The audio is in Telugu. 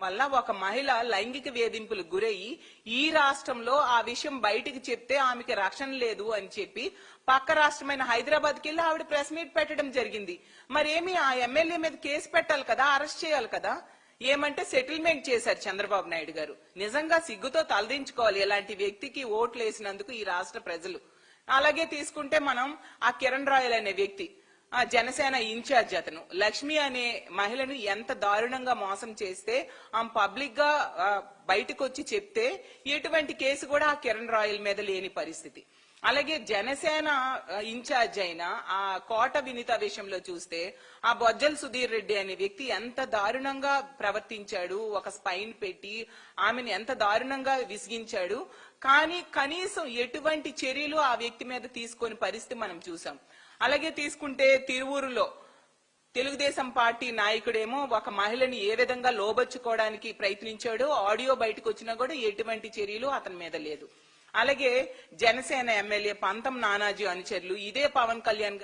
వల్ల ఒక మహిళ లైంగిక వేధింపులకు గురయ్యి ఈ రాష్ట్రంలో ఆ విషయం బయటికి చెప్తే ఆమెకి రక్షణ లేదు అని చెప్పి పక్క రాష్ట్రమైన హైదరాబాద్కి వెళ్లి ఆవిడ ప్రెస్ మీట్ పెట్టడం జరిగింది. మరేమి ఆ ఎమ్మెల్యే మీద కేసు పెట్టాలి కదా, అరెస్ట్ చేయాలి కదా. ఏమంటే సెటిల్మెంట్ చేశారు చంద్రబాబు నాయుడు గారు. నిజంగా సిగ్గుతో తలదించుకోవాలి ఇలాంటి వ్యక్తికి ఓట్లు వేసినందుకు ఈ రాష్ట్ర ప్రజలు. అలాగే తీసుకుంటే మనం ఆ కిరణ్ రాయల్ అనే వ్యక్తి జనసేన ఇన్ఛార్జ్, అతను లక్ష్మి అనే మహిళను ఎంత దారుణంగా మోసం చేస్తే ఆమె పబ్లిక్ గా బయటకు వచ్చి చెప్తే ఎటువంటి కేసు కూడా ఆ కిరణ్ రాయల్ మీద లేని పరిస్థితి. అలాగే జనసేన ఇన్ఛార్జ్ అయిన ఆ కోట వినిత విషయంలో చూస్తే ఆ బొజ్జల సుధీర్ రెడ్డి అనే వ్యక్తి ఎంత దారుణంగా ప్రవర్తించాడు, ఒక స్పైన్ పెట్టి ఆమెను ఎంత దారుణంగా విసిగించాడు. కానీ కనీసం ఎటువంటి చర్యలు ఆ వ్యక్తి మీద తీసుకొని పరిస్థితి మనం చూసాం. అలాగే తీసుకుంటే తిరువూరులో తెలుగుదేశం పార్టీ నాయకుడేమో ఒక మహిళని ఏ విధంగా లోబర్చుకోవడానికి ప్రయత్నించాడో ఆడియో బయటకు వచ్చినా కూడా ఎటువంటి చర్యలు అతని మీద లేదు. అలాగే జనసేన ఎమ్మెల్యే పంతం నానాజీ అనుచరులు ఇదే పవన్ కళ్యాణ్